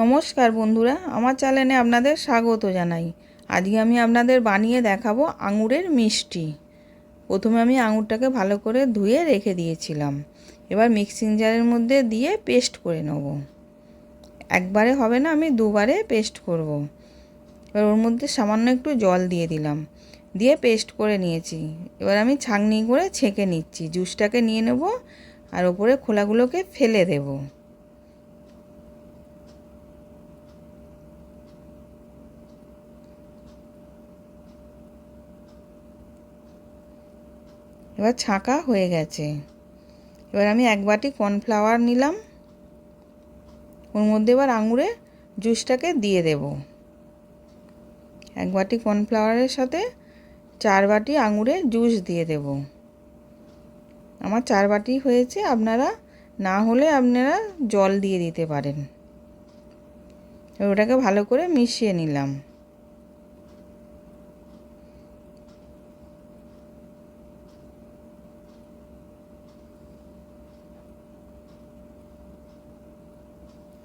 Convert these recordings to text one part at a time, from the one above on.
নমস্কার বন্ধুরা, আমার চ্যানেলে আপনাদের স্বাগত জানাই। আজকে আমি আপনাদের বানিয়ে দেখাবো আঙুরের মিষ্টি। প্রথমে আমি আঙুরটাকে ভালো করে ধুয়ে রেখে দিয়েছিলাম। এবার মিক্সিং জারের মধ্যে দিয়ে পেস্ট করে নেব। একবারে হবে না, আমি দুবারে পেস্ট করব। এবার ওর মধ্যে সামান্য একটু জল দিয়ে দিলাম, দিয়ে পেস্ট করে নিয়েছি। এবার আমি ছাঁকনি করে ছেঁকে নিচ্ছি। জুসটাকে নিয়ে নেব আর ওপরে খোলাগুলোকে ফেলে দেব। এবার ছাঁকা হয়ে গেছে। এবার আমি এক বাটি কর্নফ্লাওয়ার নিলাম, ওর মধ্যে এবার আঙুরের জুসটাকে দিয়ে দেব। এক বাটি কর্নফ্লাওয়ারের সাথে 4 বাটি আঙুরের জুস দিয়ে দেব। আমার 4 বাটি হয়েছে, আপনারা না হলে আপনারা জল দিয়ে দিতে পারেন। এবার ওটাকে ভালো করে মিশিয়ে নিলাম।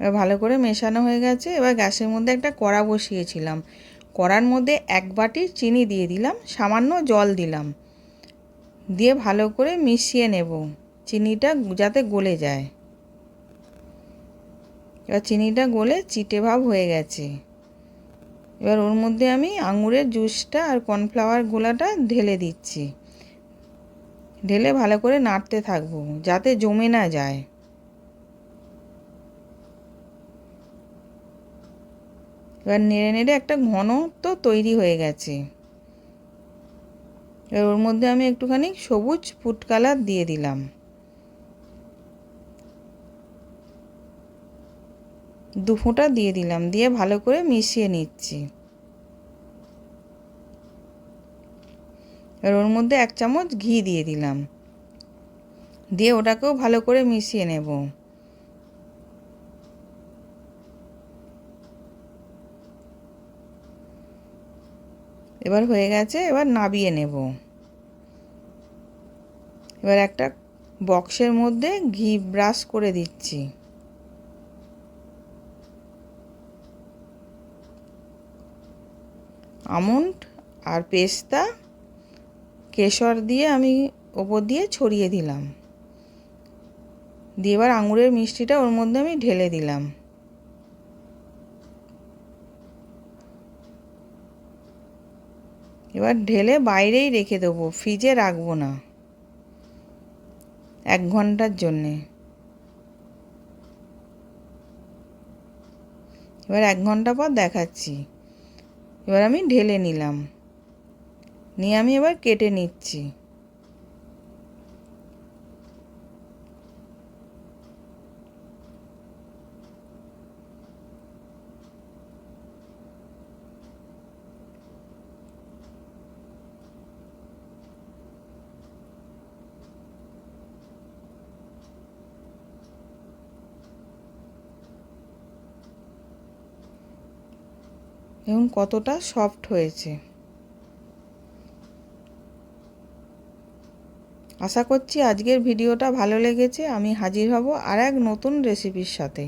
এবার ভালো করে মেশানো হয়ে গেছে। এবার গ্যাসের মধ্যে একটা কড়া বসিয়েছিলাম। কড়ার মধ্যে 1 বাটি চিনি দিয়ে দিলাম, সামান্য জল দিলাম, দিয়ে ভালো করে মিশিয়ে নেব। চিনিটা যাতে গলে যায়। এবার চিনিটা গলে চিটে ভাব হয়ে গেছে। এবার ওর মধ্যে আমি আঙুরের জুসটা আর কর্নফ্লাওয়ার গোলাটা ঢেলে দিচ্ছি। ঢেলে ভালো করে নাড়তে থাকবো যাতে জমে না যায়। এবার নেড়ে নেড়ে একটা ঘনত্ব তৈরি হয়ে গেছে। এবার ওর মধ্যে আমি একটুখানি সবুজ ফুড কালার দিয়ে দিলাম, 2 ফোঁটা দিয়ে দিলাম, দিয়ে ভালো করে মিশিয়ে নিচ্ছি। এবার ওর মধ্যে 1 চামচ ঘি দিয়ে দিলাম, দিয়ে ওটাকেও ভালো করে মিশিয়ে নেব। এবার হয়ে গেছে, এবার নাবিয়ে নেব। এবার একটা বক্সের মধ্যে ঘি ব্রাশ করে দিচ্ছি। আমন্ড আর পেস্তা কেশর দিয়ে আমি ওপর দিয়ে ছড়িয়ে দিলাম, দিয়ে এবার আঙুরের মিষ্টিটা ওর মধ্যে আমি ঢেলে দিলাম। এবার ঢেলে বাইরেই রেখে দেবো, ফ্রিজে রাখবো না, 1 ঘন্টার জন্যে। এবার 1 ঘন্টা পর দেখাচ্ছি। এবার আমি ঢেলে নিলাম, নিয়ে আমি এবার কেটে নিচ্ছি। দেখুন কতটা সফট হয়েছে। আশা করছি আজকের ভিডিওটা ভালো লেগেছে। আমি হাজির হব আর এক নতুন রেসিপির সাথে।